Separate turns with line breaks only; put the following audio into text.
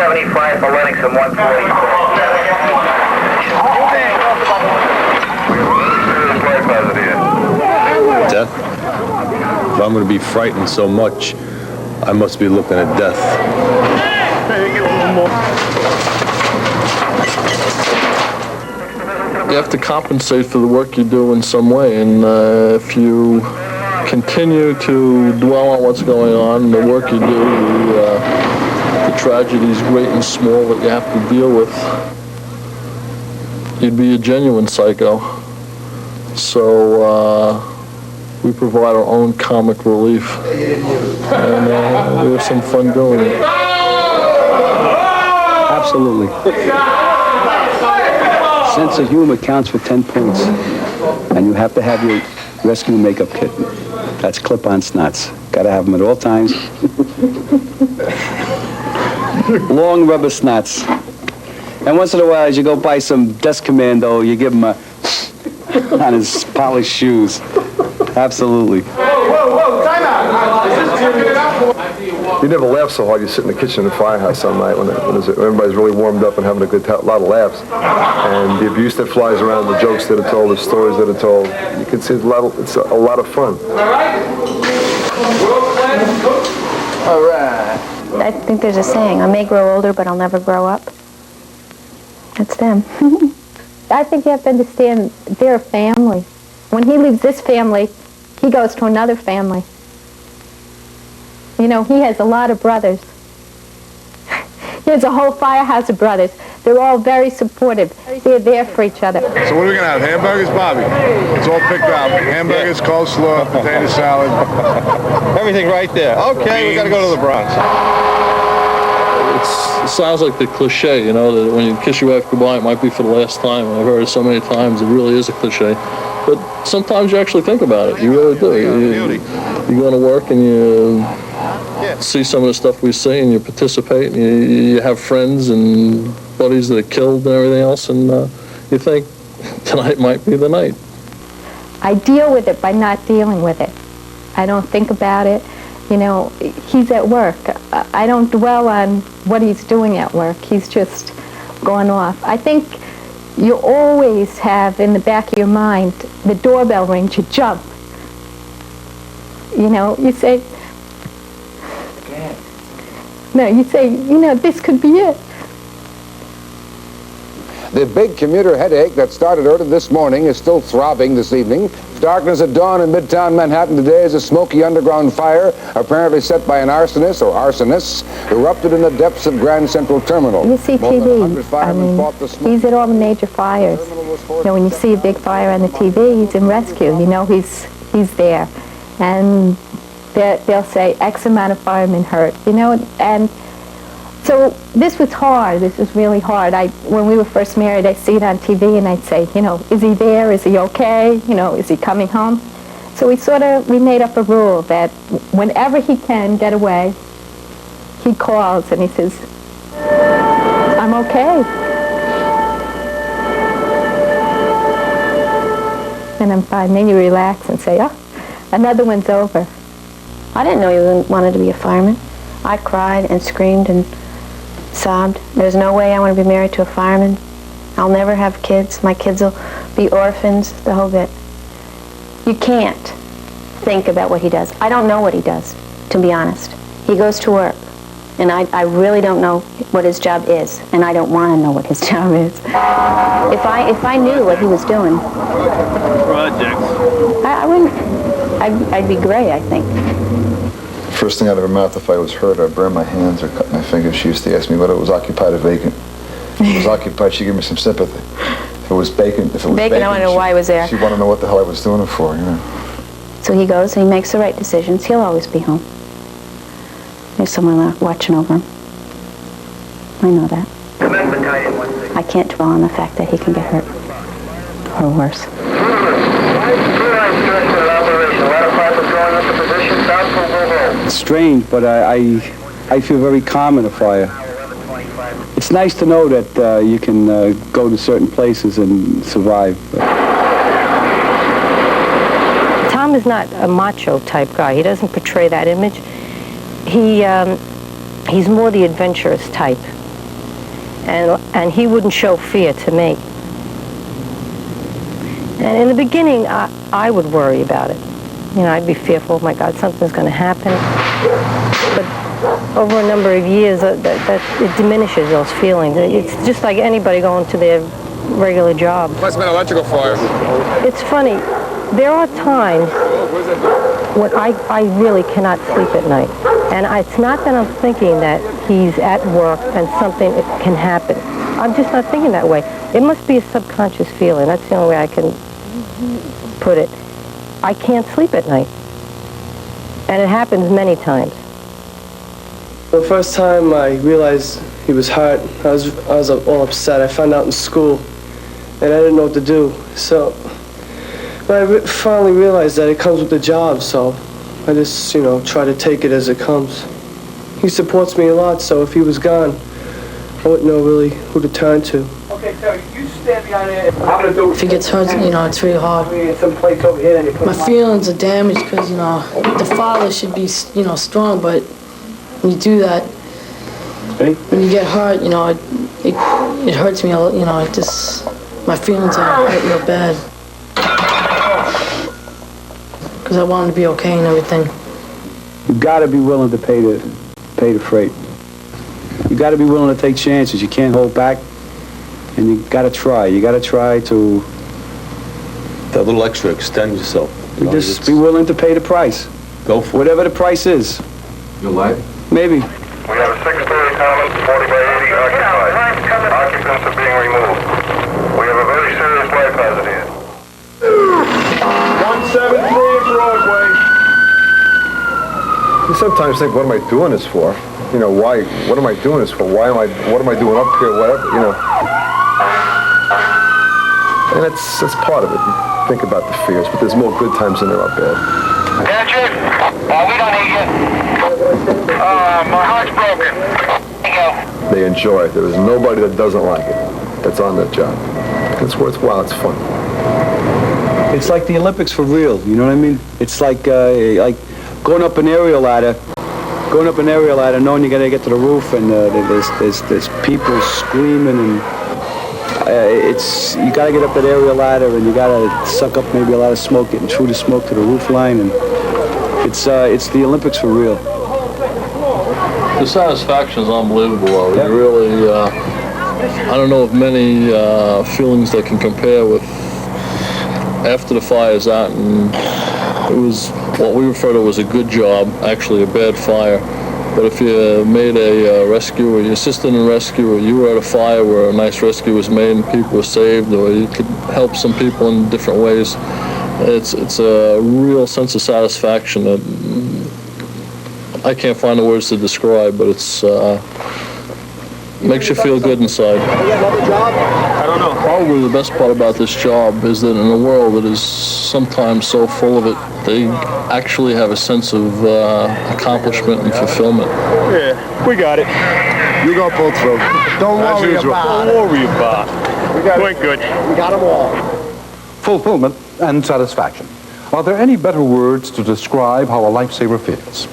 175 for Lennox and 144.
Death? If I'm going to be frightened so much, I must be looking at death.
You have to compensate for the work you do in some way, and if you continue to dwell on what's going on, the work you do, the tragedies, great and small, that you have to deal with, you'd be a genuine psycho. So we provide our own comic relief, and we have some fun doing it.
Absolutely. Sense of humor counts for 10 points, and you have to have your rescue makeup kit. That's clip-on snots. Gotta have them at all times. Long rubber snots. And once in a while, as you go buy some desk commando, you give him a on his polished shoes. Absolutely.
Whoa, time out!
You never laugh so hard. You sit in the kitchen in the firehouse some night when everybody's really warmed up and having a lot of laughs. And the abuse that flies around, the jokes that are told, the stories that are told, you can see it's a lot of fun.
All right.
I think there's a saying, I may grow older, but I'll never grow up. That's them.
I think you have to understand they're a family. When he leaves this family, he goes to another family. You know, he has a lot of brothers. He has a whole firehouse of brothers. They're all very supportive. They're there for each other.
So what are we going to have? Hamburgers, Bobby? It's all picked out. Hamburgers, coleslaw, potato salad.
Everything right there. Okay, we got to go to the Bronx.
It sounds like the cliche, you know, that when you kiss your wife goodbye, it might be for the last time. I've heard it so many times, it really is a cliche. But sometimes you actually think about it. You really do. You go to work and you see some of the stuff we see, and you participate, and you have friends and buddies that are killed and everything else, and you think tonight might be the night.
I deal with it by not dealing with it. I don't think about it. You know, he's at work. I don't dwell on what he's doing at work. He's just gone off. I think you always have in the back of your mind, the doorbell rings, you jump. You know, you say, no, you say, you know, this could be it.
The big commuter headache that started early this morning is still throbbing this evening. Darkness at dawn in Midtown Manhattan today as a smoky underground fire, apparently set by an arsonist or arsonists, erupted in the depths of Grand Central Terminal.
You see TV, I mean, he's at all the major fires. You know, when you see a big fire on the TV, he's in rescue. You know, he's there. And they'll say X amount of firemen hurt, you know, and so this was hard. This was really hard. When we were first married, I'd see it on TV and I'd say, you know, is he there? Is he okay? You know, is he coming home? So we made up a rule that whenever he can get away, he calls and he says, I'm okay. And I'm fine. Then you relax and say, oh, another one's over.
I didn't know you wanted to be a fireman. I cried and screamed and sobbed. There's no way I want to be married to a fireman. I'll never have kids. My kids will be orphans, the whole bit. You can't think about what he does. I don't know what he does, to be honest. He goes to work, and I really don't know what his job is, and I don't want to know what his job is. If I knew what he was doing,
Projects.
I wouldn't. I'd be gray, I think.
First thing out of her mouth, if I was hurt, I'd burn my hands or cut my fingers. She used to ask me whether it was occupied or vacant. If it was occupied, she'd give me some sympathy. If it was vacant,
I want to know why I was there.
She'd want to know what the hell I was doing it for, you know.
So he goes and he makes the right decisions. He'll always be home. There's someone watching over him. I know that. I can't dwell on the fact that he can get hurt. Or worse.
It's strange, but I feel very calm in a fire. It's nice to know that you can go to certain places and survive.
Tom is not a macho type guy. He doesn't portray that image. He's more the adventurous type. and he wouldn't show fear to me. And in the beginning, I would worry about it. You know, I'd be fearful, oh my God, something's going to happen. But over a number of years, it diminishes those feelings. It's just like anybody going to their regular job.
Must have been electrical fire.
It's funny. There are times when I really cannot sleep at night. And it's not that I'm thinking that he's at work and something can happen. I'm just not thinking that way. It must be a subconscious feeling. That's the only way I can put it. I can't sleep at night. And it happens many times.
The first time I realized he was hurt, I was all upset. I found out in school, and I didn't know what to do. So, but I finally realized that it comes with the job, so I just, try to take it as it comes. He supports me a lot, so if he was gone, I wouldn't know really who to turn to.
Okay, Terry, you stand behind there. I'm gonna do.
If he gets hurt, it's really hard.
Some plates over here, and you put
My feelings are damaged because, the father should be, strong, but when you do that, when you get hurt, it hurts me a lot, it just, my feelings are hurt real bad. Because I want him to be okay and everything.
You gotta be willing to pay the freight. You gotta be willing to take chances. You can't hold back, and you gotta try. You gotta try to...
That little extra, extend yourself.
Just be willing to pay the price.
Go for it.
Whatever the price is.
Your life?
Maybe.
We have a 630 Harlem, 40 by 80 occupied. Occupants are being removed. We have a very serious life hazard here.
173 Broadway.
You sometimes think, what am I doing this for? Why? What am I doing this for? What am I doing up here? Whatever, And that's part of it. You think about the fears, but there's more good times than there are bad.
Gadget, we don't need you. My heart's broken. There you go.
They enjoy it. There is nobody that doesn't like it. That's on that job. It's worthwhile. It's fun.
It's like the Olympics for real, you know what I mean? It's like going up an aerial ladder, knowing you gotta get to the roof, and there's people screaming, and you gotta get up that aerial ladder, and you gotta suck up maybe a lot of smoke, getting through the smoke to the roof line, and it's the Olympics for real.
The satisfaction is unbelievable, though.
Yeah.
You really, I don't know of many feelings that can compare with after the fire's out, and it was what we refer to as a good job, actually a bad fire. But if you made a rescue, or you assisted in a rescue, or you were at a fire where a nice rescue was made and people were saved, or you could help some people in different ways, it's a real sense of satisfaction that I can't find the words to describe, but it's makes you feel good inside.
I don't know.
Probably the best part about this job is that in a world that is sometimes so full of it, they actually have a sense of accomplishment and fulfillment.
Yeah, we got it. You're gonna pull through. Don't worry about it. Don't worry about it. We got it. Good. We got them all.
Fulfillment and satisfaction. Are there any better words to describe how a lifesaver feels?